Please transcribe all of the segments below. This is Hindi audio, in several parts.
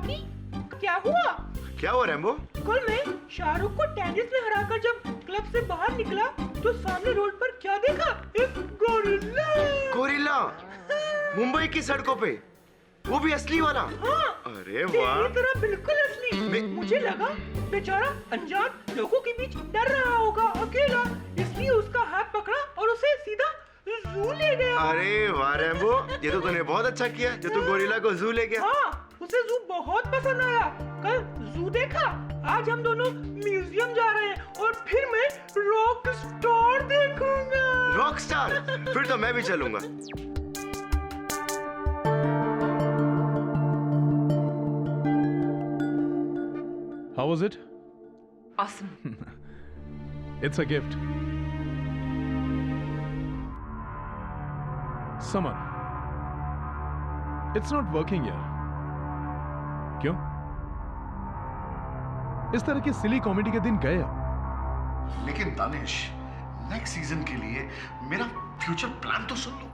रॉकी, क्या हुआ? क्या हुआ रैम्बो? कल मैं शाहरुख को टेनिस में हराकर जब क्लब से बाहर निकला तो सामने रोड पर क्या देखा? एक गोरिल्ला। गोरिल्ला? मुंबई की सड़कों पे? वो भी असली वाला? हाँ, अरे वाह। तेरी तरह बिल्कुल असली। मुझे लगा बेचारा अनजान लोगों के बीच डर रहा होगा अकेला, इसलिए उसका हाथ पकड़ा और उसे सीधा जू ले गया। अरे वाह रैम्बो, ये तो तूने बहुत अच्छा किया जो तू गोरिल्ला को जू ले गया। हाँ, उसे जू बहुत पसंद आया। कल जू देखा, आज हम दोनों म्यूजियम जा रहे हैं और फिर मैं रॉक स्टार देखूंगा। Rock star? फिर तो मैं भी चलूंगा। How was it? Awesome. It's a gift. Summer. It's not working here. क्यों? इस तरह की सिली कॉमेडी के दिन गए अब। लेकिन दानिश, नेक्स्ट सीजन के लिए मेरा फ्यूचर प्लान तो सुन लो।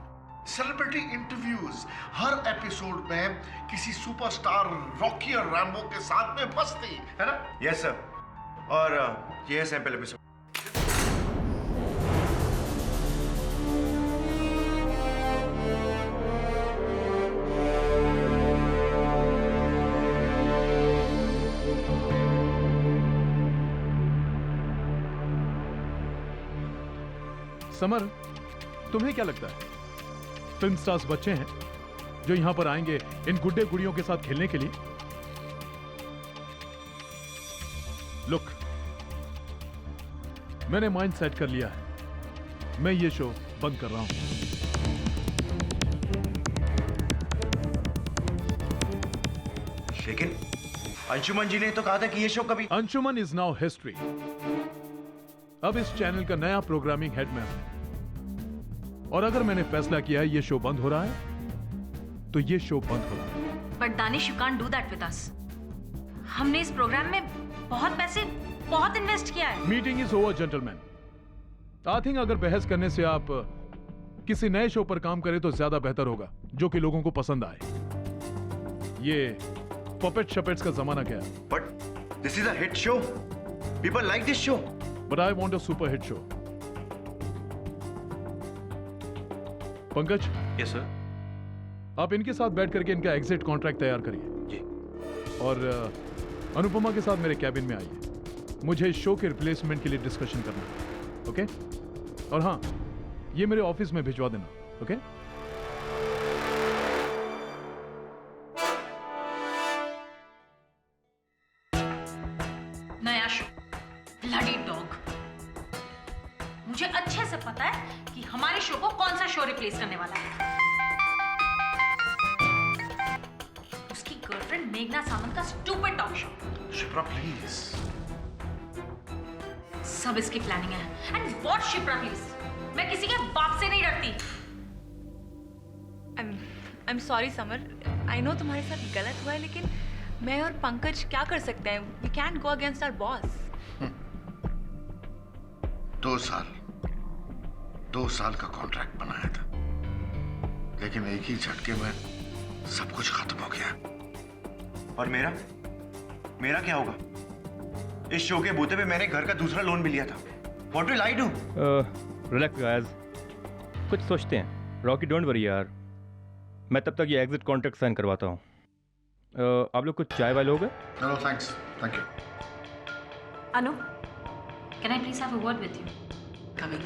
सेलिब्रिटी इंटरव्यूज, हर एपिसोड में किसी सुपरस्टार रॉकी और रैम्बो के साथ में मस्ती, है ना? Yes sir. और ये है सैंपल एपिसोड। समर, तुम्हें क्या लगता है फिल्म स्टार्स बच्चे हैं जो यहां पर आएंगे इन गुड्डे गुड़ियों के साथ खेलने के लिए? लुक, मैंने माइंड सेट कर लिया है, मैं ये शो बंद कर रहा हूं। लेकिन अंशुमन जी ने तो कहा था कि ये शो कभी। Anshuman is now history. अब इस चैनल का नया प्रोग्रामिंग हेड मैं हूं, और अगर मैंने फैसला किया है ये शो बंद हो रहा है तो ये शो बंद हो रहा है। But Danish, you can't do that with us. हमने इस प्रोग्राम में बहुत पैसे, बहुत इन्वेस्ट किया है। Meeting is over gentleman. I think अगर बहस करने से आप किसी नए शो पर काम करें तो ज्यादा बेहतर होगा जो कि लोगों को पसंद आए। ये पपेट शपेट्स का जमाना गया। But this is a hit show, people like this show. But I want a super hit show. Pankaj. Yes sir. आप इनके साथ बैठ करके इनका एग्जिट कॉन्ट्रैक्ट तैयार करिए जी। और अनुपमा के साथ मेरे कैबिन में आइए, मुझे इस शो के रिप्लेसमेंट के लिए डिस्कशन करना है। ओके? और हाँ, ये मेरे ऑफिस में भिजवा देना। ओके? नया शो, ब्लडी डॉग। मुझे अच्छे से पता है कि हमारे शो को कौन सा शो रिप्लेस करने वाला है। उसकी गर्लफ्रेंड मेघना सामंत का stupid talk show. Shipra please. सब इसकी प्लानिंग है। एंड व्हाट शिप्रा प्लीज, मैं किसी के बाप से नहीं डरती। I'm sorry summer, I know तुम्हारे साथ गलत हुआ है, लेकिन मैं और पंकज क्या कर सकते हैं? We can't go against our boss. 2 साल का कॉन्ट्रैक्ट बनाया था, लेकिन एक ही झटके में सब कुछ खत्म हो गया। और मेरा क्या होगा? इस शो के बूते पे मैंने घर का दूसरा लोन भी लिया था। What will I do? Relax guys, कुछ सोचते हैं। रॉकी डोंट वरी यार, मैं तब तक ये एग्जिट कॉन्ट्रैक्ट साइन करवाता हूँ। आप लोग कुछ चाय वाय लोगे? No thanks, thank you. Anu, can I please have a word with you? Coming.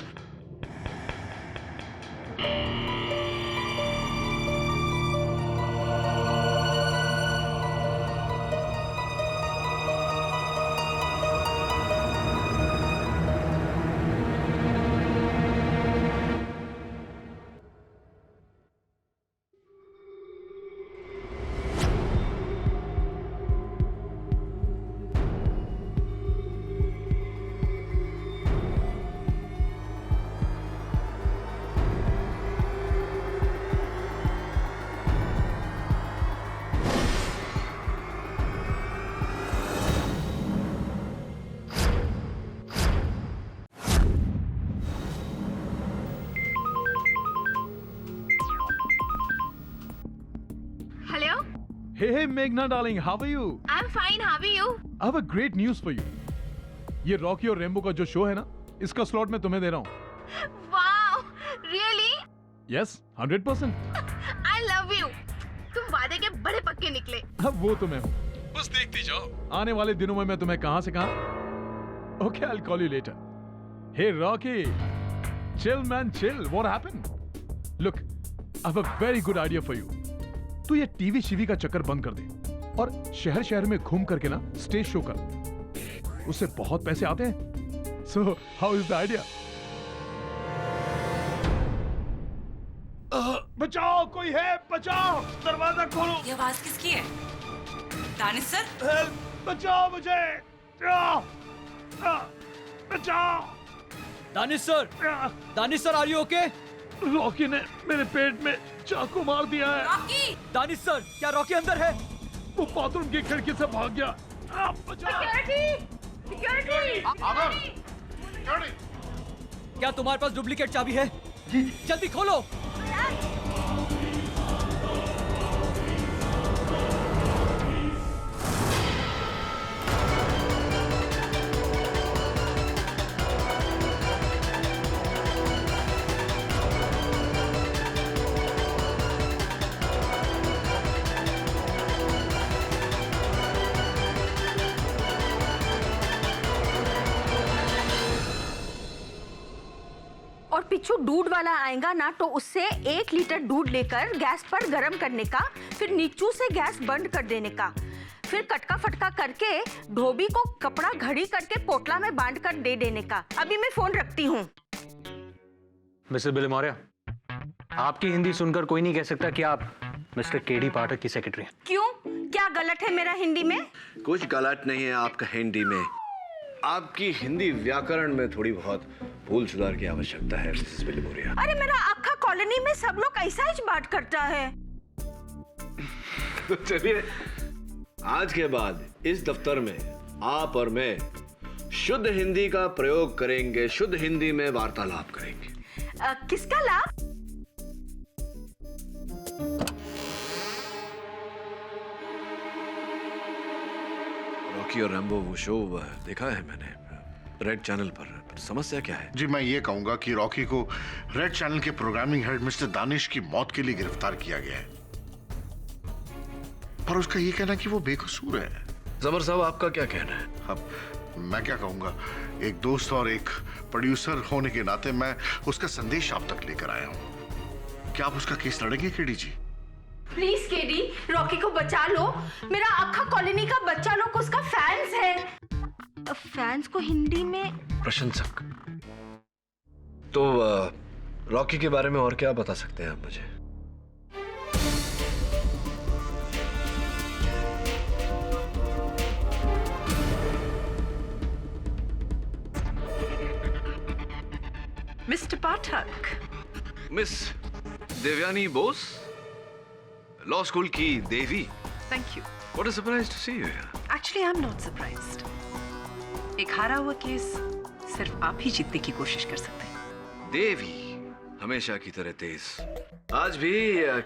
Hey Meghna darling, how are you? I'm fine. How are you? I have a great news for you. ये रॉकी और रेम्बो का जो शो है ना, इसका स्लॉट मैं तुम्हें दे रहा हूँ। Wow, really? Yes, 100%. I love you. तुम वादे के बड़े पक्के निकले। अब वो तो मैं हूँ। बस देखती जाओ। आने वाले दिनों में मैं तुम्हें कहां से कहां। Okay, I'll call you later. Hey Rocky, chill man, chill. What happened? Look, I have a very good idea for you. तू ये टीवी शीवी का चक्कर बंद कर दे और शहर शहर में घूम करके ना स्टेज शो कर। उससे बहुत पैसे आते हैं। So, how is the idea? बचाओ, कोई है, बचाओ, दरवाजा खोलो। ये आवाज किसकी है? दानिश सर? हेल्प, बचाओ मुझे। बचाओ। Danish sir are you okay? Rocky ने मेरे पेट में चाकू मार दिया है। रॉकी! दानिश सर, क्या रॉकी अंदर है? वो बाथरूम की खिड़की से भाग गया। बचाओ। क्या तुम्हारे पास डुप्लीकेट चाबी है? जी जल्दी खोलो। और पिछू दूध वाला आएगा ना तो उससे 1 लीटर दूध लेकर गैस पर गरम करने का, फिर नीचू से गैस बंद कर देने का, फिर कटका फटका करके धोबी को कपड़ा घड़ी करके पोटला में बांध कर दे देने का। अभी मैं फोन रखती हूँ। मिस्टर बिल मौर्य, आपकी हिंदी सुनकर कोई नहीं कह सकता कि आप मिस्टर केडी पाठक की सेक्रेटरी हैं। क्यों? क्या गलत है मेरा हिंदी में? कुछ गलत नहीं है आपका हिंदी में, आपकी हिंदी व्याकरण में थोड़ी बहुत भूल सुधार की आवश्यकता है मिसेस बिलिमोरिया। अरे मेरा अक्खा कॉलोनी में सब लोग ऐसा ही बात करता है। तो चलिए, आज के बाद इस दफ्तर में आप और मैं शुद्ध हिंदी का प्रयोग करेंगे, शुद्ध हिंदी में वार्तालाप करेंगे। किसका लाभ? रॉकी और रैम्बो वो शो देखा है मैंने रेड चैनल पर समस्या क्या है? जी, मैं ये कहूंगा कि रॉकी को रेड चैनल के प्रोग्रामिंग हेड मिस्टर दानिश की मौत के लिए गिरफ्तार किया गया है, पर उसका ये कहना कि वो बेकसूर है। जमर साहब, आपका क्या कहना है? अब मैं क्या कहूंगा, एक दोस्त और एक प्रोड्यूसर होने के नाते मैं उसका संदेश आप तक लेकर आया हूं। क्या आप उसका केस लड़ेंगे KD ji? Please KD, Rocky को बचा लो। मेरा अक्खा कॉलोनी का बच्चा लोग उसका फैंस है। फैंस को हिंदी में प्रशंसक। तो रॉकी के बारे में और क्या बता सकते हैं आप मुझे? Mister Pathak, miss Devyani Bose, law school की देवी। Thank you. What a surprise to see you here. Actually I am not surprised. एक हारा हुआ केस सिर्फ आप ही जीतने की कोशिश कर सकते हैं। देवी हमेशा की तरह तेज। आज भी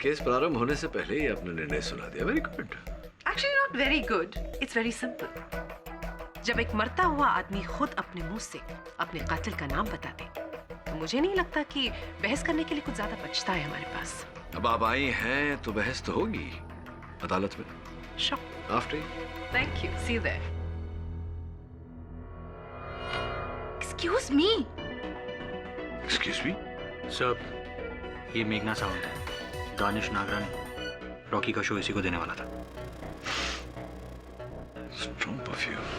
केस प्रारंभ होने से पहले ही अपना निर्णय सुना दिया। Very good. Actually not very good, it's very simple. जब एक मरता हुआ आदमी खुद अपने मुंह से अपने कातिल का नाम बता दे, तो मुझे नहीं लगता कि बहस करने के लिए कुछ ज्यादा बचता है हमारे पास। अब आप आई हैं तो बहस तो होगी अदालत में। Sure. After you. Thank you. See you there. Excuse me. Excuse me? Sir, ये मेघना सावंत है, दानिश नागरानी। रॉकी का शो इसी को देने वाला था। Strong perfume.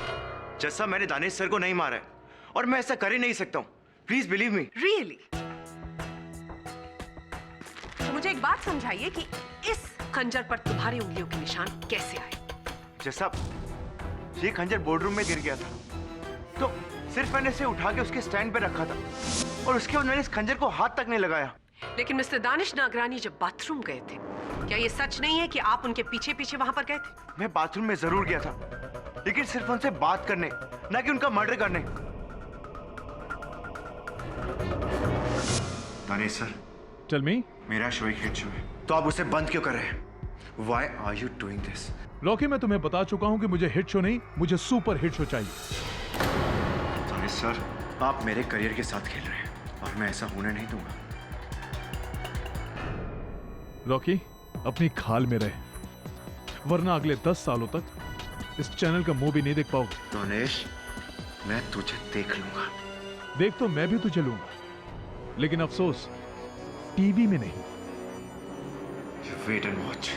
जैसा मैंने दानिश सर को नहीं मारा है और मैं ऐसा कर ही नहीं सकता हूँ। Please believe me. Really? तो मुझे एक बात समझाइए कि इस खंजर पर तुम्हारी उंगलियों के निशान कैसे आए? जैसा ये खंजर बोर्डरूम में गिर गया था, तो सिर्फ मैंने इसे उठा के उसके स्टैंड पे रखा था और उसके बाद मैंने इस खंजर को हाथ तक नहीं लगाया। लेकिन मिस्टर दानिश नागरानी जब बाथरूम गए थे, क्या ये सच नहीं है कि आप उनके पीछे पीछे वहां पर गए थे? मैं बाथरूम में जरूर गया था, लेकिन सिर्फ उनसे बात करने, ना कि उनका मर्डर करने। Danish sir, tell me. मेरा शो एक हिट शो है, तो आप उसे बंद क्यों कर रहे हैं? Why are you doing this? Rocky, मैं तुम्हें बता चुका हूं कि मुझे हिट शो नहीं, मुझे सुपर हिट शो चाहिए। दानिश सर, आप मेरे करियर के साथ खेल रहे हैं और मैं ऐसा होने नहीं दूंगा। रॉकी, अपनी खाल में रहे, वरना अगले 10 सालों तक इस चैनल का मुंह भी नहीं देख पाओगे। दानिश, मैं तुझे देख लूंगा। देख तो मैं भी तुझे लूंगा, लेकिन अफसोस टीवी में नहीं। Wait and watch.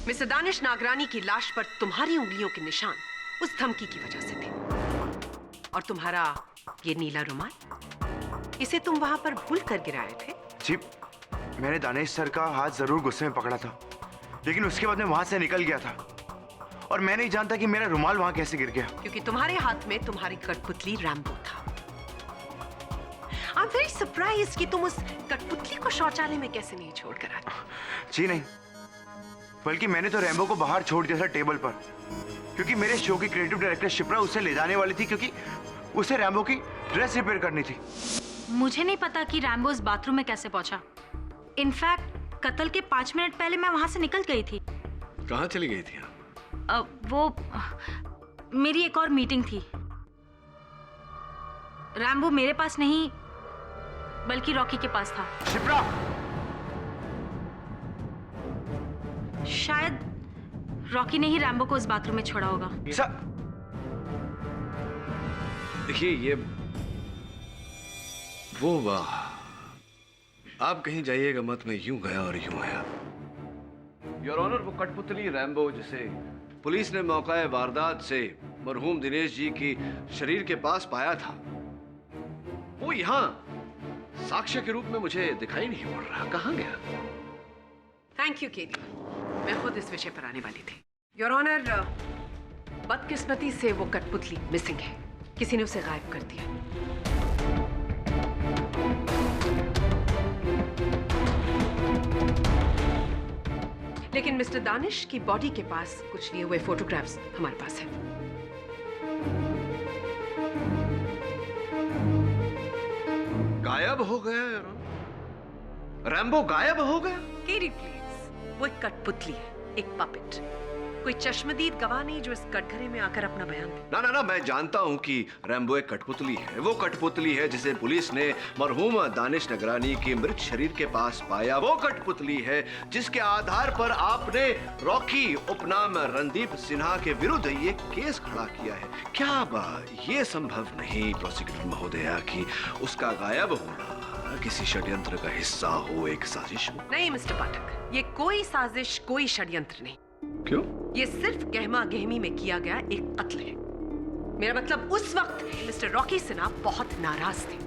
Mister Danish Nagrani की लाश पर तुम्हारी उंगलियों के निशान उस धमकी की वजह से थे, और तुम्हारा ये नीला रुमाल, इसे तुम वहां पर भूल कर गिराए थे। जी, मैंने दानिश सर का हाथ जरूर गुस्से में पकड़ा था, लेकिन उसके बाद मैं वहां से निकल गया था और मैं नहीं जानता कि मेरा रुमाल वहां कैसे गिर गया। क्योंकि तुम्हारे हाथ में तुम्हारी कठपुतली रैम्बो था। आई एम वेरी सरप्राइज्ड कि तुम उस कठपुतली को शौचालय में कैसे नहीं छोड़कर आए। जी नहीं, बल्कि मैंने तो रैम्बो को बाहर छोड़ दिया था टेबल पर, क्योंकि मेरे शो की क्रिएटिव डायरेक्टर शिप्रा उसे ले जाने वाली थी, क्योंकि उसे रैम्बो की ड्रेस रिपेयर करनी थी। मुझे नहीं पता कि रैम्बो इस बाथरूम में कैसे पहुंचा। इनफैक्ट कत्ल के 5 मिनट पहले मैं वहां से निकल गई थी। कहाँ चली गई थी? वो मेरी एक और मीटिंग थी। रैम्बो मेरे पास नहीं, बल्कि रॉकी के पास था। शिप्रा! शायद रॉकी ने ही रैम्बो को इस बाथरूम में छोड़ा होगा। देखिए, ये वो वाह, आप कहीं जाइएगा मत, मैं यूं गया और यूं आया। योर ऑनर, वो कठपुतली रैम्बो जिसे पुलिस ने मौका वारदात से मरहूम दिनेश जी की शरीर के पास पाया था, वो यहाँ साक्ष्य के रूप में मुझे दिखाई नहीं पड़ रहा। कहाँ गया? थैंक यू केडी, मैं खुद इस विषय पर आने वाली थी। योर ऑनर, बदकिस्मती से वो कठपुतली मिसिंग है। किसी ने उसे गायब कर दिया। लेकिन मिस्टर दानिश की बॉडी के पास कुछ लिए हुए फोटोग्राफ्स हमारे पास है। गायब हो गया? रैम्बो गायब हो गया? केडी प्लीज, वो एक कठपुतली है, एक पपेट, कोई चश्मदीद गवाह नहीं जो इस कटघरे में आकर अपना बयान दे। ना ना ना, मैं जानता हूं कि रैम्बो एक कठपुतली है। वो कठपुतली है जिसे पुलिस ने मरहूम दानिश नगरानी के मृत शरीर के पास पाया। वो कठपुतली है जिसके आधार पर आपने रॉकी उपनाम रणदीप सिन्हा के विरुद्ध ये केस खड़ा किया है। क्या ये संभव नहीं प्रोसिक्यूटर महोदया कि उसका गायब होना किसी षड्यंत्र का हिस्सा हो, एक साजिश हो? नहीं मिस्टर पाठक, ये कोई साजिश, कोई षड्यंत्र नहीं। क्यों? ये सिर्फ गहमा गहमी में किया गया एक कत्ल है। मेरा मतलब, उस वक्त मिस्टर रॉकी सिन्हा बहुत नाराज थे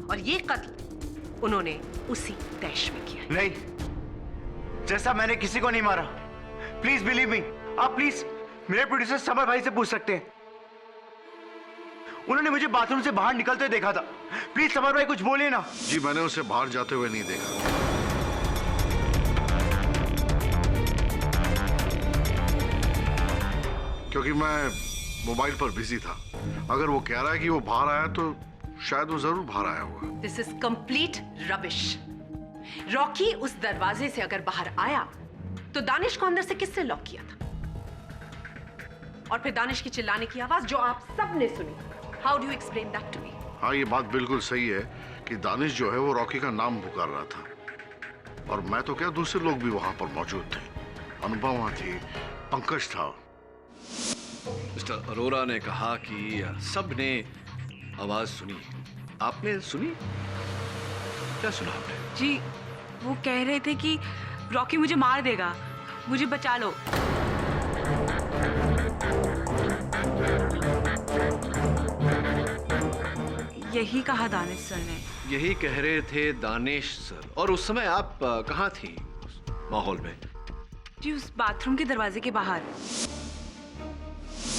और ये कत्ल उन्होंने उसी तैश में किया। नहीं, जैसा मैंने किसी को नहीं मारा। Please believe me. आप प्लीज मेरे प्रोड्यूसर समर भाई से पूछ सकते हैं, उन्होंने मुझे बाथरूम से बाहर निकलते देखा था। प्लीज समर भाई कुछ बोलिए ना। जी, मैंने उसे बाहर जाते हुए नहीं देखा, क्योंकि मैं मोबाइल पर बिजी था। अगर वो कह रहा है कि वो बाहर आया तो शायद वो जरूर बाहर आया होगा। This is complete rubbish. Rocky उस दरवाजे से अगर बाहर आया तो दानिश को अंदर से किससे लॉक किया था? और फिर दानिश की चिल्लाने की आवाज जो आप सब ने सुनी, how do you explain that to me? हाँ, ये बात बिल्कुल सही है कि दानिश जो है वो रॉकी का नाम पुकार रहा था, और मैं तो क्या, दूसरे लोग भी वहां पर मौजूद थे। अनुपमा थी, पंकज था। मिस्टर अरोरा ने कहा कि सबने आवाज सुनी। आपने सुनी? क्या सुना आपने? जी, वो कह रहे थे कि रॉकी मुझे मार देगा, मुझे बचा लो। यही कहा दानिश सर ने। यही कह रहे थे दानिश सर। और उस समय आप कहाँ थी माहौल में? जी, उस बाथरूम के दरवाजे के बाहर।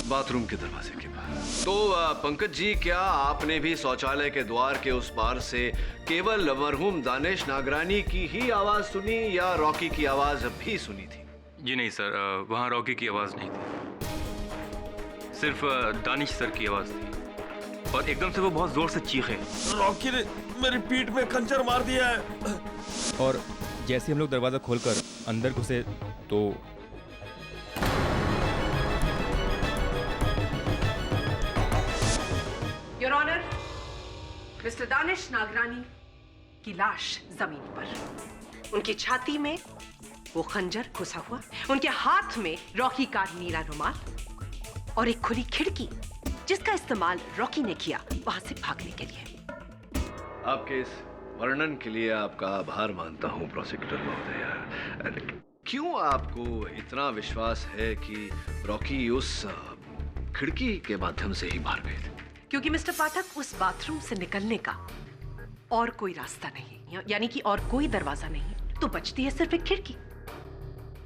बाथरूम के दरवाजे के बाहर। तो पंकज जी, क्या आपने भी शौचालय के द्वार के उस पार से केवल मरहूम दानिश नागरानी की ही आवाज सुनी या रॉकी की आवाज भी सुनी थी? जी नहीं सर, वहाँ रॉकी की आवाज़ नहीं थी, सिर्फ दानिश सर की आवाज़ थी। और एकदम से वो बहुत जोर से चीखे, रॉकी ने मेरी पीठ में खंजर मार दिया है। और जैसे हम लोग दरवाज़ा खोलकर अंदर घुसे तो your honour, mister Danish Nagrani की लाश जमीन पर, उनकी छाती में वो खंजर घुसा हुआ, उनके हाथ में रॉकी का नीला रुमाल और एक खुली खिड़की जिसका इस्तेमाल रॉकी ने किया वहां से भागने के लिए। आपके इस वर्णन के लिए आपका आभार मानता हूं प्रोसिक्यूटर महोदय। क्यों आपको इतना विश्वास है कि रॉकी उस खिड़की के माध्यम से ही बाहर गए थे? क्योंकि मिस्टर पाठक, उस बाथरूम से निकलने का और कोई रास्ता नहीं, यानी कि और कोई दरवाजा नहीं, तो बचती है सिर्फ एक खिड़की।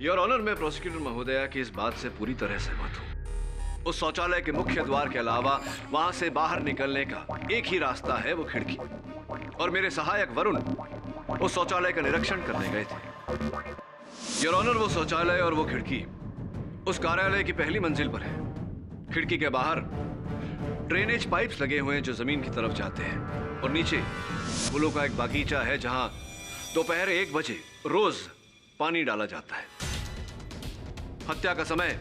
योर ऑनर, मैं प्रोसिक्यूटर महोदया की इस बात से पूरी तरह सहमत हूं। उस शौचालय के मुख्य द्वार के अलावा वहां से बाहर निकलने का एक ही रास्ता है, वो खिड़की। और मेरे सहायक वरुण उस शौचालय का निरीक्षण करने गए थे। योर ऑनर, वो शौचालय और वो खिड़की उस कार्यालय की पहली मंजिल पर है। खिड़की के बाहर ड्रेनेज पाइप्स लगे हुए हैं जो जमीन की तरफ जाते हैं, और नीचे फूलों का एक बागीचा है जहां दोपहर 1 बजे रोज पानी डाला जाता है। हत्या का समय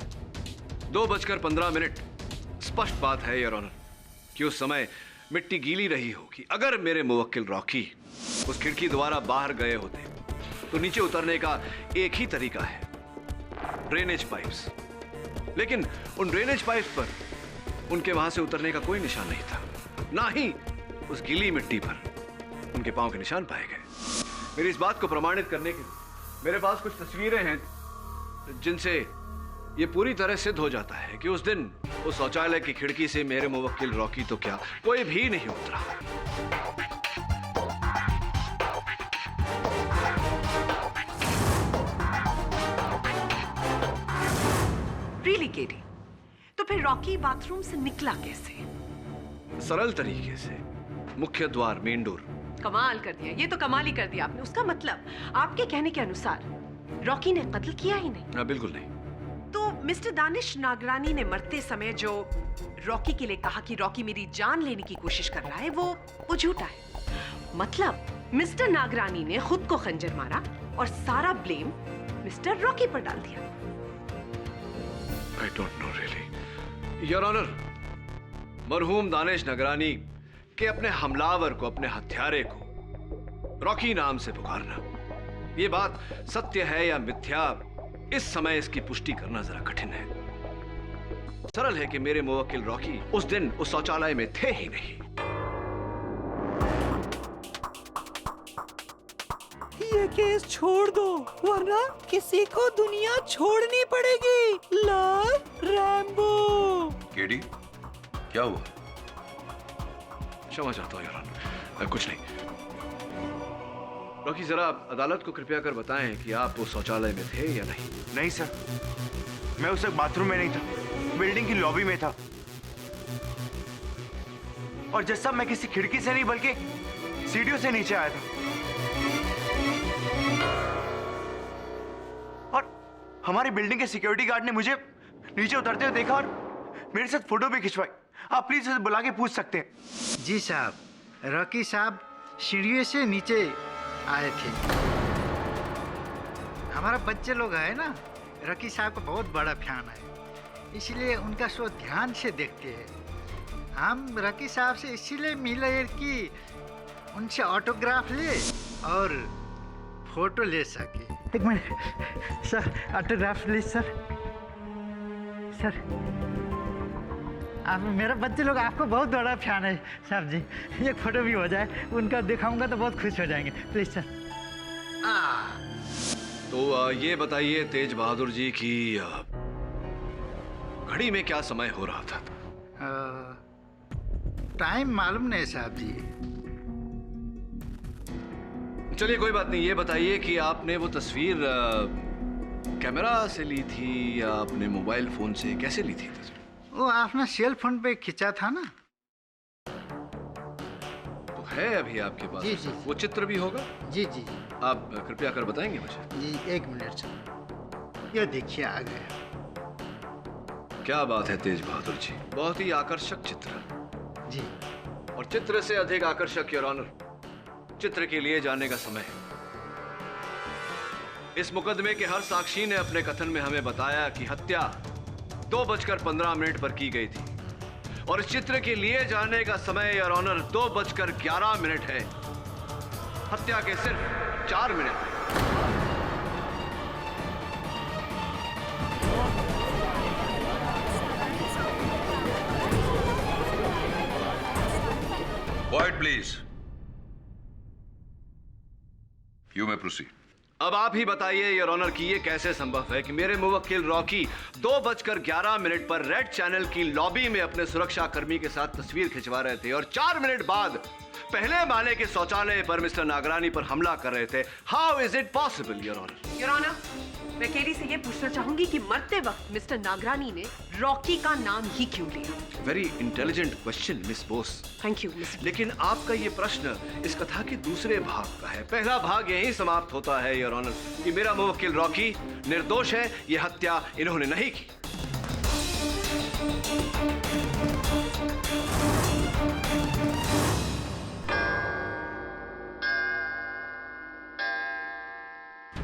2:15। स्पष्ट बात है योर ऑनर कि उस समय मिट्टी गीली रही होगी। अगर मेरे मुवक्किल रॉकी उस खिड़की द्वारा बाहर गए होते तो नीचे उतरने का एक ही तरीका है, ड्रेनेज पाइप्स। लेकिन उन ड्रेनेज पाइप्स पर उनके वहां से उतरने का कोई निशान नहीं था, ना ही उस गीली मिट्टी पर उनके पांव के निशान पाए गए। मेरी इस बात को प्रमाणित करने के लिए मेरे पास कुछ तस्वीरें हैं जिनसे ये पूरी तरह सिद्ध हो जाता है कि उस दिन उस शौचालय की खिड़की से मेरे मुवक्किल रॉकी तो क्या, कोई भी नहीं उतरा। रियली केडी, तो फिर रॉकी बाथरूम से निकला कैसे? सरल तरीके से, मुख्य द्वार, मेन डोर। कमाल कर दिया, ये तो कमाल ही कर दिया आपने। उसका मतलब आपके कहने के अनुसार रॉकी ने कत्ल किया ही नहीं? बिल्कुल नहीं। तो मिस्टर दानिश नागरानी ने मरते समय जो रॉकी के लिए कहा कि रॉकी मेरी जान लेने की कोशिश कर रहा है, वो झूठा है। मतलब मिस्टर नागरानी ने खुद को खंजर मारा और सारा ब्लेम मिस्टर रॉकी पर डाल दिया। I don't know really. Your Honor, मरहूम दानिश नागरानी के अपने हमलावर को, अपने हत्यारे को रॉकी नाम से पुकारना, ये बात सत्य है या मिथ्या, इस समय इसकी पुष्टि करना जरा कठिन है। सरल है कि मेरे मुवक्किल रॉकी उस दिन उस शौचालय में थे ही नहीं। ये केस छोड़ दो, वरना किसी को दुनिया छोड़नी पड़ेगी। Love Rambo. केडी, क्या हुआ? क्षमा चाहता हूं योर ऑनर, कुछ नहीं। रॉकी, जरा अदालत को कृपया कर बताएं कि आप उस शौचालय में थे या नहीं। नहीं सर, मैं उस वक्त बाथरूम में नहीं था, बिल्डिंग की लॉबी में था। और जज साहब, मैं किसी खिड़की से नहीं बल्कि सीढ़ियों से नीचे आया था। और हमारी बिल्डिंग के सिक्योरिटी गार्ड ने मुझे नीचे उतरते हुए देखा और मेरे साथ फोटो भी खिंचवाई। आप प्लीज उसे बुला के पूछ सकते हैं। जी साहब, रॉकी साहब सीढ़ियों से नीचे आए थे। हमारा बच्चे लोग है ना, रॉकी साहब का बहुत बड़ा फैन है, इसलिए उनका शो ध्यान से देखते हैं। हम रॉकी साहब से इसीलिए मिले कि उनसे ऑटोग्राफ ले और फोटो ले सके। एक minute sir, autograph please sir. Sir, आप, मेरा बच्चे लोग आपको बहुत बड़ा फैन है साहब जी, एक फोटो भी हो जाए, उनका दिखाऊंगा तो बहुत खुश हो जाएंगे, प्लीज सर। तो ये बताइए तेज बहादुर जी की घड़ी में क्या समय हो रहा था? टाइम मालूम नहीं साहब जी। चलिए कोई बात नहीं, ये बताइए कि आपने वो तस्वीर कैमरा से ली थी या अपने मोबाइल फोन से, कैसे ली थी तस्वीर? वो आपने सेल फोन पे खींचा था ना। तो है अभी आपके पास? जी जी। वो चित्र भी होगा? जी जी। आप कृपया कर बताएंगे मुझे? जी एक मिनट सर, ये देखिए आ गया। क्या बात है तेज बहादुर जी, बहुत ही आकर्षक चित्र। जी। और चित्र से अधिक आकर्षक योर ऑनर, चित्र के लिए जाने का समय। इस मुकदमे के हर साक्षी ने अपने कथन में हमें बताया कि हत्या 2:15 पर की गई थी और इस चित्र के लिए जाने का समय योर ऑनर 2:11 है। हत्या के सिर्फ 4 minute. Quiet, please. You may proceed. अब आप ही बताइए योर ऑनर कि ये कैसे संभव है कि मेरे मुवक्किल रॉकी 2:11 पर रेड चैनल की लॉबी में अपने सुरक्षा कर्मी के साथ तस्वीर खिंचवा रहे थे और 4 मिनट बाद पहले माले के शौचालय पर मिस्टर नागरानी पर हमला कर रहे थे। How is it possible your honour? Your honour, मैं केडी से ये पूछना चाहूंगी कि मरते वक्त मिस्टर नागरानी ने रॉकी का नाम ही क्यों लिया? Very intelligent question miss Bose. Thank you miss. लेकिन आपका ये प्रश्न इस कथा के दूसरे भाग का है। पहला भाग यहीं समाप्त होता है योर ऑनर कि मेरा मुवक्किल रॉकी निर्दोष है, ये हत्या इन्होंने नहीं की।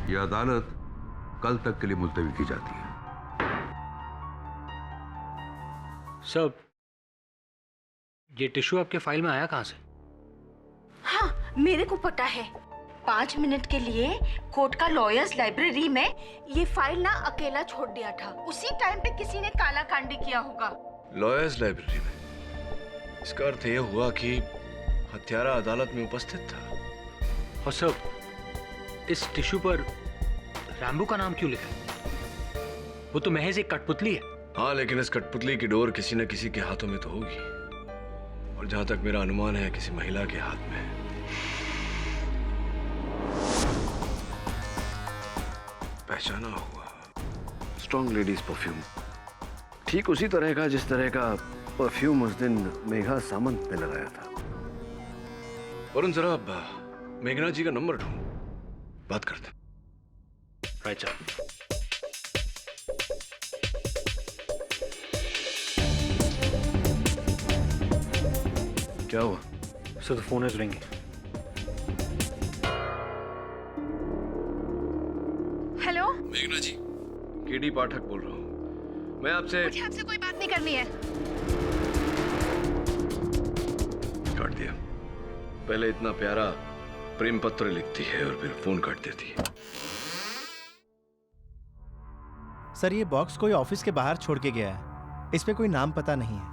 यह अदालत कल तक के लिए मुलतवी की जाती है। सब ये टिश्यू आपके फाइल में आया कहां से? हाँ, मेरे को पता है। 5 मिनट के लिए कोर्ट का लॉयर्स लाइब्रेरी में ये फाइल ना अकेला छोड़ दिया था। उसी टाइम पे किसी ने काला कांडी किया होगा। लॉयर्स लाइब्रेरी में? इसका अर्थ यह हुआ कि हत्यारा अदालत में उपस्थित था। और सब इस टिश्यू पर रैम्बो का नाम क्यों लिखा है? वो तो महज एक कठपुतली है। हाँ, लेकिन इस कठपुतली की डोर किसी न किसी के हाथों में तो होगी, और जहां तक मेरा अनुमान है किसी महिला के हाथ में है। पहचाना हुआ स्ट्रॉन्ग लेडीज परफ्यूम, ठीक उसी तरह का जिस तरह का परफ्यूम उस दिन मेघा सामंत ने लगाया था। वरुण, जरा मेघना जी का नंबर ढूंढ, बात करते हैं। Right sir. क्या हुआ? Sir, the phone is ringing. Hello, मेघना जी, केडी पाठक बोल रहा हूँ। मैं आपसे कोई बात नहीं करनी है। काट दिया। पहले इतना प्यारा प्रेम पत्र लिखती है और फिर फोन काट देती है। सर, ये बॉक्स कोई ऑफिस के बाहर छोड़ के गया है। इस पे कोई नाम पता नहीं है।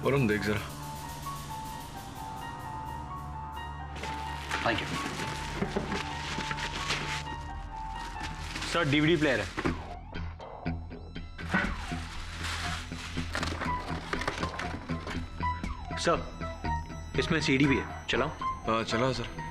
वरुण, देख जरा। Thank you sir. DVD player है। सर, इसमें सीडी भी है, चलाओ? हाँ, चलाओ सर।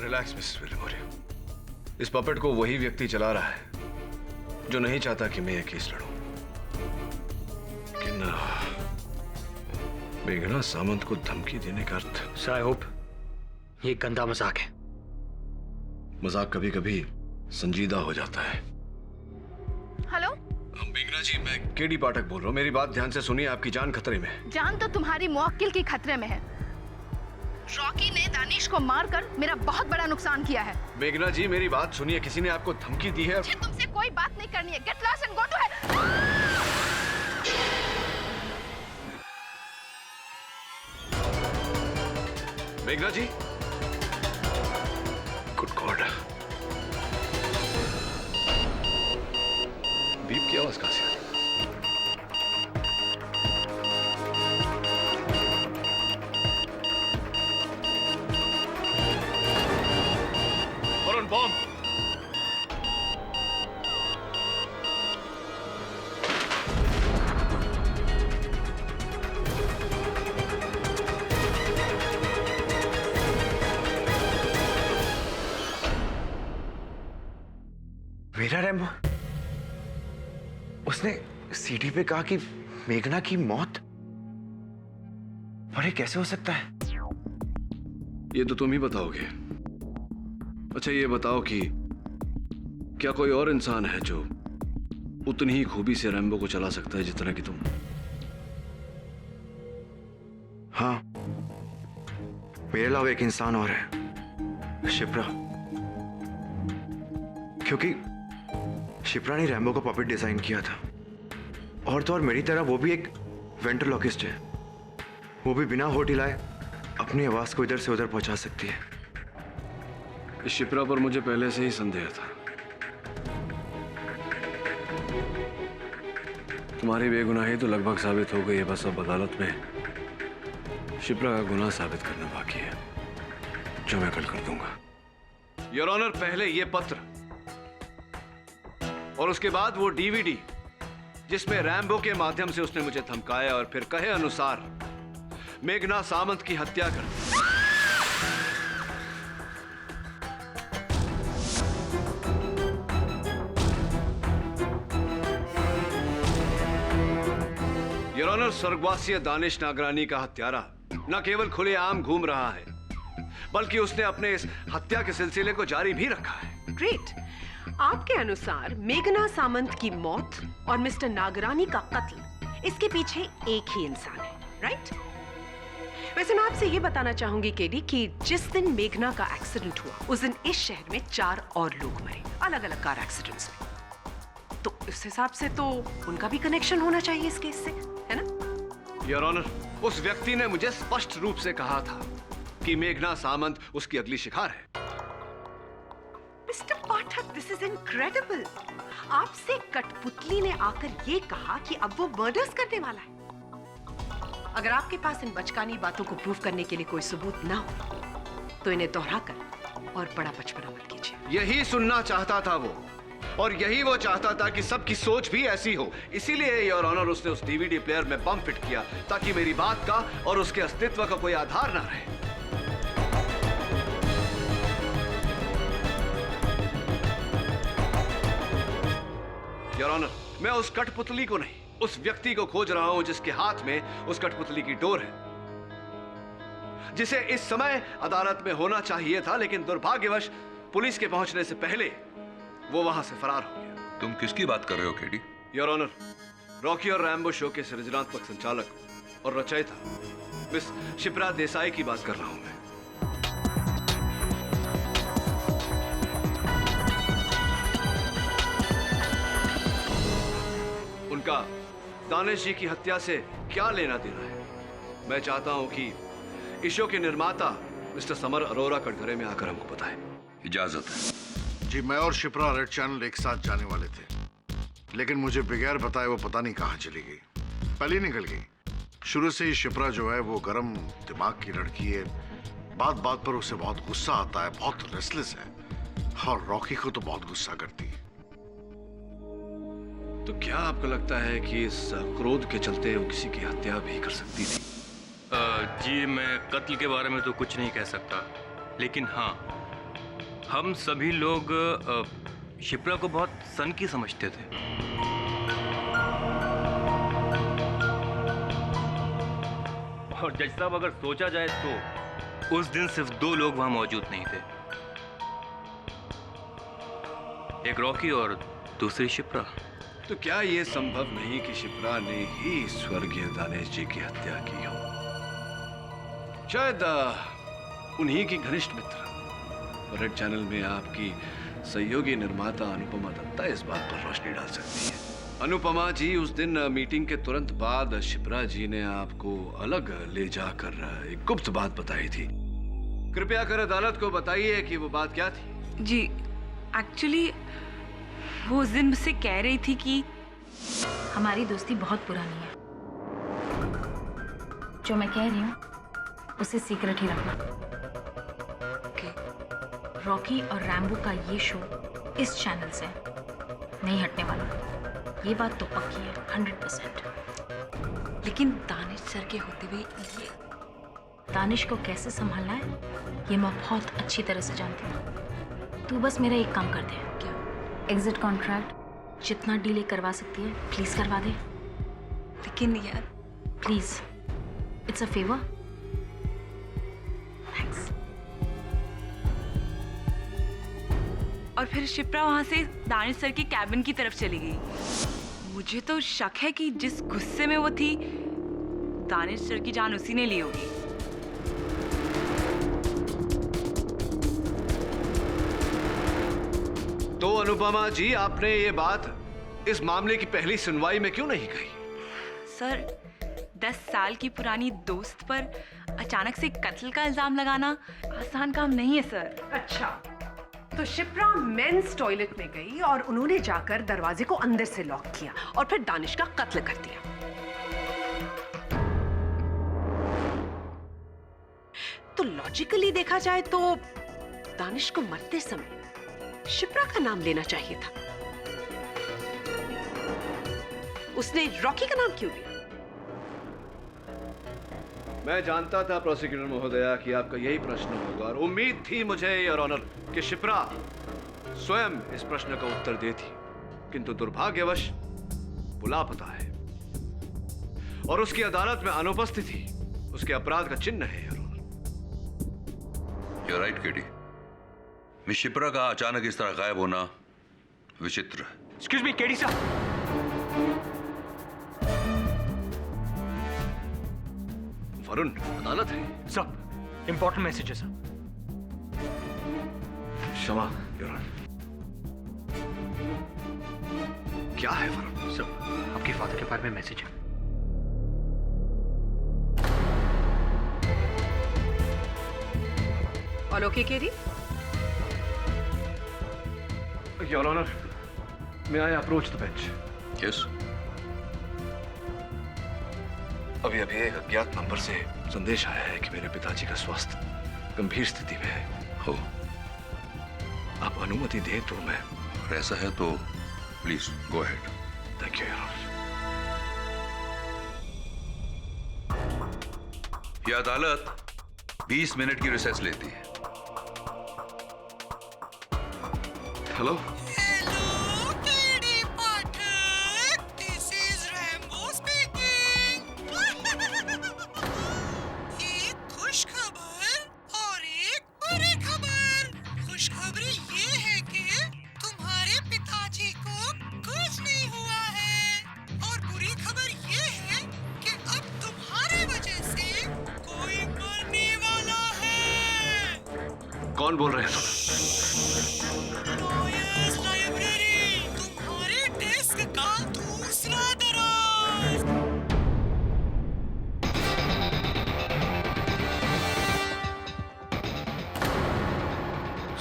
Relax Mrs विलिमोरिया। इस पपेट को वही व्यक्ति चला रहा है जो नहीं चाहता कि मैं यह केस लड़ूं। लेकिन मेघना सामंत को धमकी देने का अर्थ? सर, आई होप ये गंदा मजाक है। मजाक कभी कभी संजीदा हो जाता है। हेलो मेघना जी, मैं केडी पाठक बोल रहा हूँ। मेरी बात ध्यान से सुनिए, आपकी जान खतरे में है। जान तो तुम्हारी मुवक्किल की खतरे में है। रॉकी ने दानिश को मारकर मेरा बहुत बड़ा नुकसान किया है। मेघना जी मेरी बात सुनिए, किसी ने आपको धमकी दी है? मुझे तुमसे कोई बात नहीं करनी है। Get lost and go to hell. मेघना जी, गुड गॉड, बीप की आवाज कहां से? बॉम्ब। मेरा रैम्बो? उसने सीढ़ी पे कहा कि मेघना की मौत? पर ये कैसे हो सकता है? ये तो तुम ही बताओगे। अच्छा ये बताओ कि क्या कोई और इंसान है जो उतनी ही खूबी से रैम्बो को चला सकता है जितना कि तुम? हाँ, मेरे अलावा एक इंसान और है, शिप्रा। क्योंकि शिप्रा ने रैम्बो का पपेट डिजाइन किया था। और तो और मेरी तरह वो भी एक वेंट्रोलॉकिस्ट है। वो भी बिना होठ हिलाए अपनी आवाज को इधर से उधर पहुंचा सकती है। इस शिप्रा पर मुझे पहले से ही संदेह था। तुम्हारी बेगुनाही तो लगभग साबित हो गई है, बस अब अदालत में शिप्रा का गुनाह साबित करना बाकी है, जो मैं कल कर दूंगा। योर ऑनर, पहले ये पत्र और उसके बाद वो डीवीडी जिसमें रैम्बो के माध्यम से उसने मुझे धमकाया और फिर कहे अनुसार मेघना सामंत की हत्या कर दी। योर ऑनर, स्वर्गवासी दानिश नागरानी का हत्यारा न केवल खुलेआम घूम रहा है, बल्कि उसने अपने इस हत्या के सिलसिले को जारी भी रखा है। ग्रेट। आपके अनुसार मेघना सामंत की मौत और मिस्टर नागरानी का कत्ल, इसके पीछे एक ही इंसान है, राइट? वैसे मैं आपसे ये बताना चाहूंगी केडी कि जिस दिन मेघना का एक्सीडेंट हुआ उस दिन इस शहर में 4 और लोग मरे, अलग अलग कार एक्सीडेंट्स में। तो इस हिसाब से तो उनका भी कनेक्शन होना चाहिए इस केस से, है ना? योर ऑनर, उस व्यक्ति ने मुझे स्पष्ट रूप से कहा था कि मेघना सामंत उसकी अगली शिकार है। Mister Pathak, this is incredible. आपसे कठपुतली ने आकर ये कहा कि अब वो मर्डर्स करने वाला है। अगर आपके पास इन बचकानी बातों को प्रूव करने के लिए कोई सबूत ना हो तो इन्हें दोहराकर और बड़ा बचपना मत कीजिए। यही सुनना चाहता था वो, और यही वो चाहता था कि सबकी सोच भी ऐसी हो। इसीलिए योर ऑनर उसने उस डीवीडी प्लेयर में बम फिट किया ताकि मेरी बात का और उसके अस्तित्व का कोई आधार ना रहे। योर ऑनर, मैं उस कठपुतली को नहीं, उस व्यक्ति को खोज रहा हूं जिसके हाथ में उस कठपुतली की डोर है, जिसे इस समय अदालत में होना चाहिए था, लेकिन दुर्भाग्यवश पुलिस के पहुंचने से पहले वो वहां से फरार हो गया। तुम किसकी बात कर रहे हो केडी? योर ऑनर, रॉकी और रैम्बो शो के सृजनात्मक संचालक और रचयिता मिस शिप्रा देसाई की बात कर रहा हूं मैं। उनका दानिश जी की हत्या से क्या लेना देना है? मैं चाहता हूं कि इस शो के निर्माता मिस्टर समर अरोरा कटघरे में आकर हमको बताएं। इजाजत है। जी, मैं और शिप्रा रेड चैनल एक साथ जाने वाले थे, लेकिन मुझे बगैर बताए वो पता नहीं कहां चली गई, पहले निकल गई। शुरू से ही शिप्रा जो है वो गर्म दिमाग की लड़की है, बात बात पर उसे बहुत गुस्सा आता है, बहुत रेस्टलेस है, और रॉकी को तो बहुत गुस्सा करती है। तो क्या आपको लगता है कि इस क्रोध के चलते वो किसी की हत्या भी कर सकती थी? जी, मैं कत्ल के बारे में तो कुछ नहीं कह सकता, लेकिन हाँ, हम सभी लोग शिप्रा को बहुत सनकी समझते थे। और जज साहब, अगर सोचा जाए तो उस दिन सिर्फ 2 लोग वहां मौजूद नहीं थे, एक रॉकी और दूसरी शिप्रा। तो क्या यह संभव नहीं कि शिप्रा ने ही स्वर्गीय दानिश जी की हत्या की हो? शायद उन्हीं की घनिष्ठ मित्र। रेड चैनल में आपकी सहयोगी निर्माता अनुपमा दत्ता इस बात पर रोशनी डाल सकती है। अनुपमा जी, उस दिन मीटिंग के तुरंत बाद शिप्रा जी ने आपको अलग ले जाकर एक गुप्त बात बताई थी। कृपया कर अदालत को बताइए कि वो बात क्या थी। जी, एक्चुअली वो उस दिन मुझसे कह रही थी कि हमारी दोस्ती बहुत पुरानी है। जो मैं कह रही हूँ उसे सीक्रेट ही रखना। रॉकी और रैम्बो का ये शो इस चैनल से नहीं हटने वाला। ये बात तो पक्की है 100%। लेकिन दानिश सर के होते हुए ये दानिश को कैसे संभालना है ये मैं बहुत अच्छी तरह से जानती हूँ। तू बस मेरा एक काम कर दे। क्या? एग्जिट कॉन्ट्रैक्ट जितना डिले करवा सकती है प्लीज करवा दे। लेकिन यार please, it's a favour. Thanks. और फिर शिप्रा वहां से दानिश सर के कैबिन की तरफ चली गई। मुझे तो शक है कि जिस गुस्से में वो थी, दानिश सर की जान उसी ने ली होगी। तो अनुपमा जी, आपने ये बात इस मामले की पहली सुनवाई में क्यों नहीं कही? सर, 10 साल की पुरानी दोस्त पर अचानक से कत्ल का इल्जाम लगाना आसान काम नहीं है सर। अच्छा, तो शिप्रा मेंस टॉयलेट में गई और उन्होंने जाकर दरवाजे को अंदर से लॉक किया और फिर दानिश का कत्ल कर दिया। तो लॉजिकली देखा जाए तो दानिश को मरते समय शिप्रा का नाम लेना चाहिए था। उसने रॉकी का नाम क्यों लिया? मैं जानता था प्रोसिक्यूटर महोदया कि आपका यही प्रश्न होगा और उम्मीद थी मुझे, योर ऑनर, कि शिप्रा स्वयं इस प्रश्न का उत्तर देती, किंतु दुर्भाग्यवश वो लापता है और उसकी अदालत में अनुपस्थिति उसके अपराध का चिन्ह है, your honour. You're right, KD. Miss Shipra का अचानक इस तरह गायब होना विचित्र है। एक्सक्यूज मी, केडी साहब। वरुण, अदालत है। सब इंपॉर्टेंट मैसेज है सर। क्षमा, योर ऑनर। क्या है वरुण? सर, आपके फादर के बारे में मैसेज है। All okay KD? Your honour, may I approach the bench? Yes. अभी अभी एक अज्ञात नंबर से संदेश आया है कि मेरे पिताजी का स्वास्थ्य गंभीर स्थिति में है। हो, आप अनुमति दें तो मैं। ऐसा है तो please go ahead. Thank you, your honour. यह अदालत 20 मिनट की रिसेस लेती है। हेलो, कौन बोल रहे हैं? तुम्हारे डेस्क का दूसरा दराज।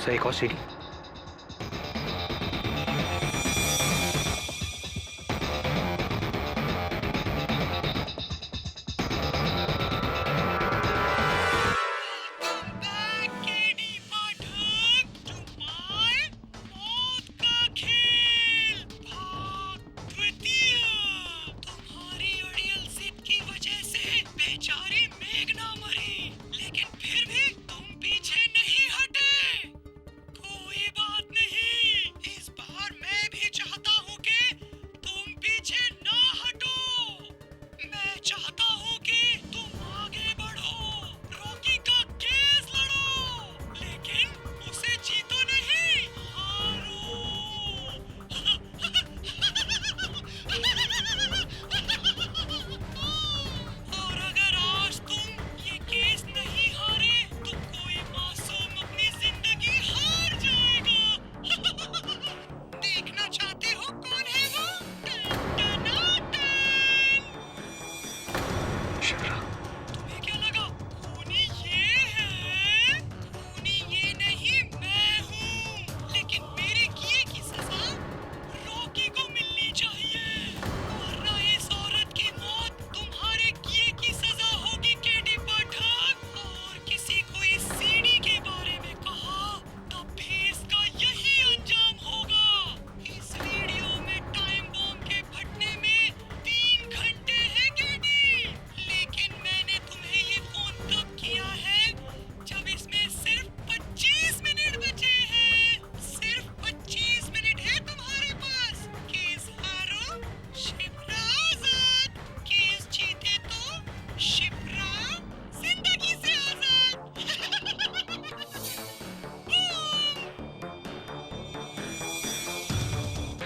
सही कहो सीडी।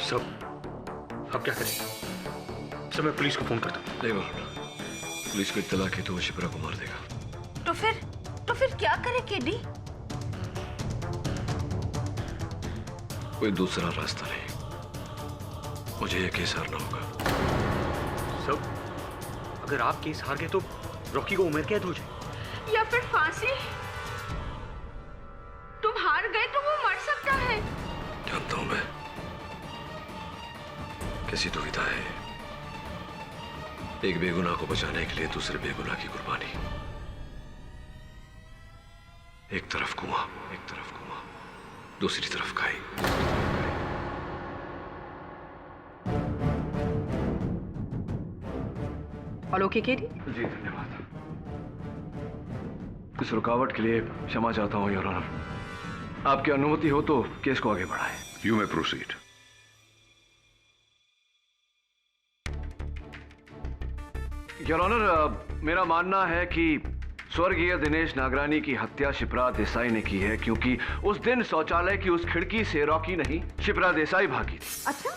सब अब क्या करें? सब मैं पुलिस को फोन करता हूँ। नहीं वरुण, पुलिस को इत्तला की तो वो शिप्रा को मार देगा। तो फिर क्या करे केडी? कोई दूसरा रास्ता नहीं, मुझे ये केस हारना होगा। सब अगर आप केस हार गए तो रॉकी को उम्र कैद हो जाए या फिर फांसी। तुम हार गए तो वो मर सकता है। जानता हूं मैं, कैसी दुविधा है एक बेगुनाह को बचाने के लिए दूसरे बेगुनाह की कुर्बानी। एक तरफ कुआं, दूसरी तरफ खाई। All okay KD? जी धन्यवाद। इस रुकावट के लिए क्षमा चाहता हूं योर ऑनर। आपकी अनुमति हो तो केस को आगे बढ़ाएं। You may proceed. Your honour, मेरा मानना है कि स्वर्गीय दिनेश नागरानी की हत्या शिप्रा देसाई ने की है, क्योंकि उस दिन शौचालय की उस खिड़की से रॉकी नहीं, शिप्रा देसाई भागी थी। अच्छा,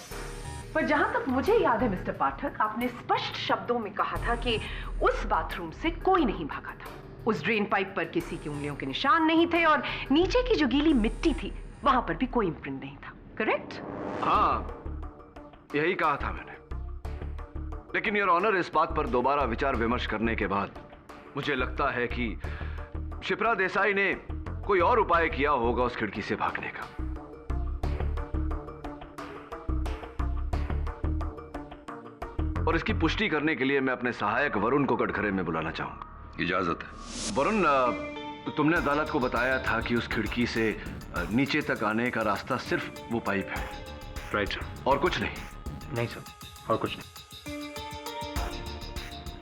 पर जहां तक मुझे याद है मिस्टर पाठक, आपने स्पष्ट शब्दों में कहा था कि उस बाथरूम से कोई नहीं भागा था। उस ड्रेन पाइप पर किसी की उंगलियों के निशान नहीं थे और नीचे की जो गीली मिट्टी थी वहां पर भी कोई इम्प्रिंट नहीं था। करेक्ट? हाँ, यही कहा था मैंने। लेकिन योर ऑनर, इस बात पर दोबारा विचार विमर्श करने के बाद मुझे लगता है कि शिप्रा देसाई ने कोई और उपाय किया होगा उस खिड़की से भागने का। और इसकी पुष्टि करने के लिए मैं अपने सहायक वरुण को कटघरे में बुलाना चाहूंगा। इजाजत है। वरुण, तुमने अदालत को बताया था कि उस खिड़की से नीचे तक आने का रास्ता सिर्फ वो पाइप है। Right sir. और कुछ नहीं? नहीं सर, और कुछ नहीं।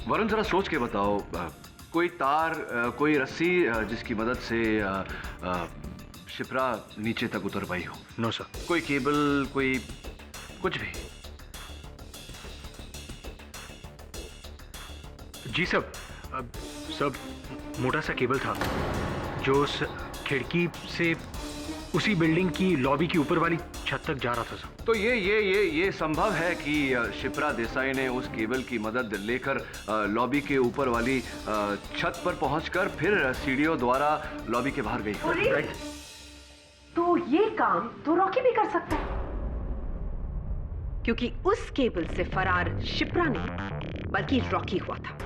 वरुण, जरा सोच के बताओ, कोई तार, कोई रस्सी जिसकी मदद से शिप्रा नीचे तक उतर पाई हो? No sir. कोई केबल, कोई कुछ भी? जी सब मोटा सा केबल था जो उस खिड़की से उसी बिल्डिंग की लॉबी की ऊपर वाली छत तक जा रहा था सर। तो ये संभव है कि शिप्रा देसाई ने उस केबल की मदद लेकर लॉबी के ऊपर वाली छत पर पहुंचकर फिर सीढ़ियों द्वारा लॉबी के बाहर गई। राइट। तो ये काम तो रॉकी भी कर सकता है, क्योंकि उस केबल से फरार शिप्रा नहीं बल्कि रॉकी हुआ था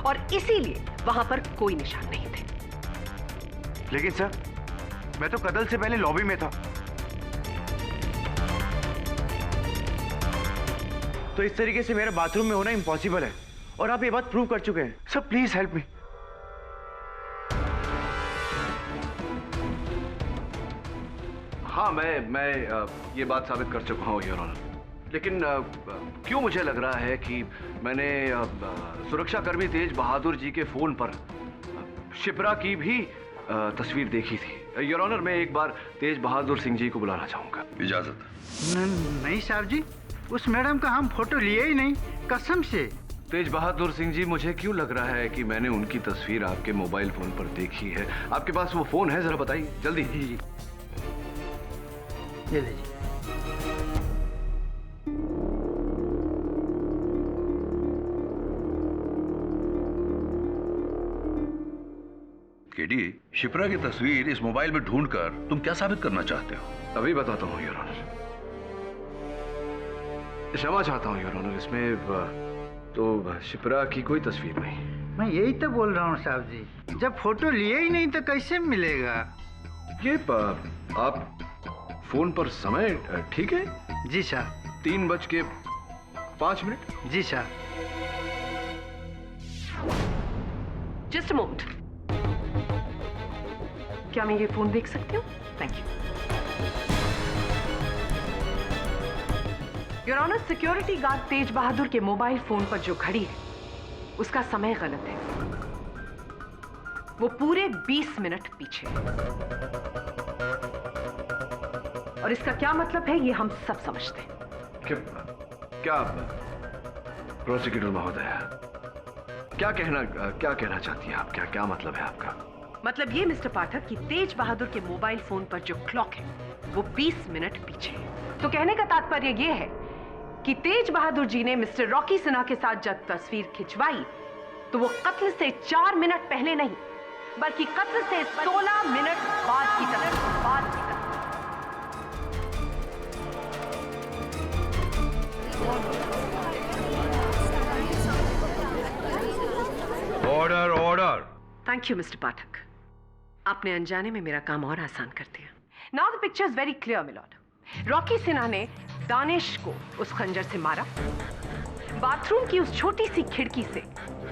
और इसीलिए वहां पर कोई निशान नहीं थे। लेकिन सर, मैं तो कत्ल से पहले लॉबी में था। तो इस तरीके से मेरा बाथरूम में होना इम्पॉसिबल है और आप ये बात प्रूव कर चुके हैं। Sir please help me. हाँ, मैं ये बात साबित कर चुका हूँ योर ऑनर। लेकिन क्यों मुझे लग रहा है कि मैंने सुरक्षाकर्मी तेज बहादुर जी के फोन पर शिप्रा की भी तस्वीर देखी थी। योर ऑनर, मैं एक बार तेज बहादुर सिंह जी को बुलाना चाहूंगा। इजाजत। नहीं साहब जी, उस मैडम का हम फोटो लिए ही नहीं, कसम से। तेज बहादुर सिंह जी, मुझे क्यों लग रहा है कि मैंने उनकी तस्वीर आपके मोबाइल फोन पर देखी है। आपके पास वो फोन है? जरा बताइए जल्दी। जी ये लीजिए। केडी, शिप्रा की तस्वीर इस मोबाइल में ढूंढकर तुम क्या साबित करना चाहते हो? अभी बताता हूँ योर ऑनर। क्षमा चाहता हूँ योर ऑनर, इसमें तो शिप्रा की कोई तस्वीर नहीं। मैं यही तो बोल रहा हूँ साहब जी, जब फोटो लिए ही नहीं तो कैसे मिलेगा? ये आप फोन पर समय ठीक है? जी सर। 3:05। जी सर। जस्ट अ मोमेंट, क्या मैं ये फोन देख सकती हूँ? Thank you your honour. Security guard Tej Bahadur के मोबाइल फोन पर जो घड़ी है उसका समय गलत है, वो पूरे 20 मिनट पीछे। और इसका क्या मतलब है ये हम सब समझते हैं। क्या प्रोसिक्यूटर महोदय, क्या कहना चाहती हैं आप? क्या मतलब है आपका? मतलब ये मिस्टर पाठक कि तेज बहादुर के मोबाइल फोन पर जो क्लॉक है वो 20 मिनट पीछे है। तो कहने का तात्पर्य यह है कि तेज बहादुर जी ने मिस्टर रॉकी सिन्हा के साथ जब तस्वीर खिंचवाई तो वो कत्ल से 4 मिनट पहले नहीं बल्कि कत्ल से 16 मिनट बाद की तस्वीर। Order order. Thank you mister Pathak, आपने अनजाने में मेरा काम और आसान कर दिया। Now the picture is very clear milord. Rocky Sinha ने दानिश को उस खंजर से मारा। बाथरूम की उस छोटी सी खिड़की से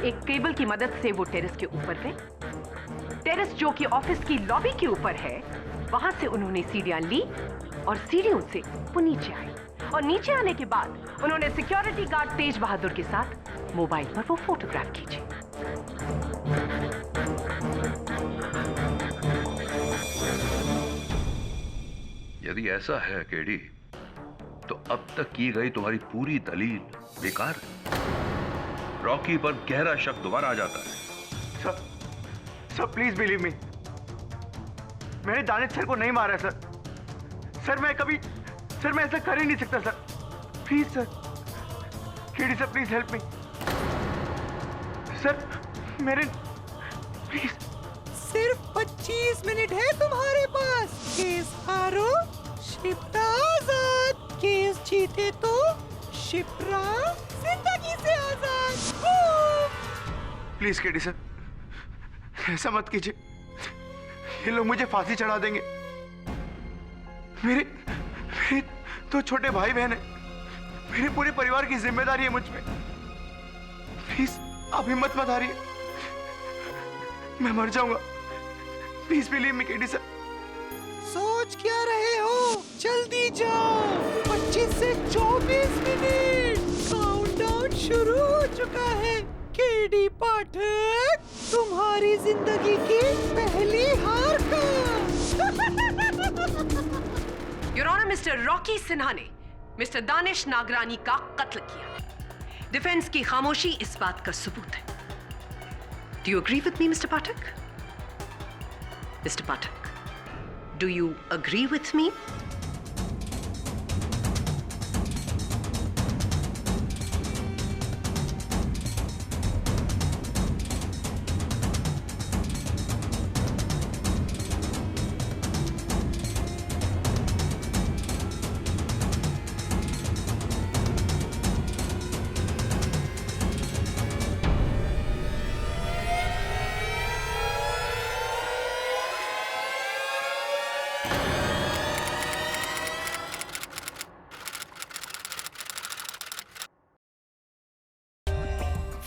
एक केबल की मदद से वो टेरेस के ऊपर गए। टेरेस जो कि ऑफिस की लॉबी के ऊपर है, वहां से उन्होंने सीढ़ियां ली और सीढ़ियों से वो नीचे आए। और नीचे आने के बाद उन्होंने सिक्योरिटी गार्ड तेज बहादुर के साथ मोबाइल पर वो फोटोग्राफ खींचे। यदि ऐसा है केडी, तो अब तक की गई तुम्हारी पूरी दलील बेकार है। रॉकी पर गहरा शक दोबारा आ जाता है। सर प्लीज बिलीव मी, मैंने दानिश सर को नहीं मारा सर। सर मैं ऐसा कर ही नहीं सकता sir. Please sir, KD sir please help me sir. मेरे प्लीज। सिर्फ 25 मिनट है तुम्हारे पास। केस हारो शिप्रा आजाद, केस जीते तो शिप्रा जिंदगी से आजाद। प्लीज केडी सर, ऐसा मत कीजिए। ये लोग मुझे फांसी चढ़ा देंगे। मेरे तो छोटे भाई बहन है, मेरे पूरे परिवार की जिम्मेदारी है मुझ पे। प्लीज आप हिम्मत मत हारिए, मैं मर जाऊंगा। Please believe me KD sir. सोच क्या रहे हो, जल्दी जाओ। 25 से 24 मिनट, काउंटडाउन शुरू हो चुका है। केडी पाठक, तुम्हारी जिंदगी की पहली हार का। Your honour, mister Rocky Sinha ने मिस्टर दानिश नागरानी का कत्ल किया। डिफेंस की खामोशी इस बात का सबूत है। Do you agree with me, Mr. Pathak? Mr. Pathak, do you agree with me?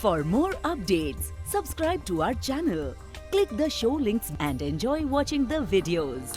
For more updates, subscribe to our channel, click the show links and enjoy watching the videos.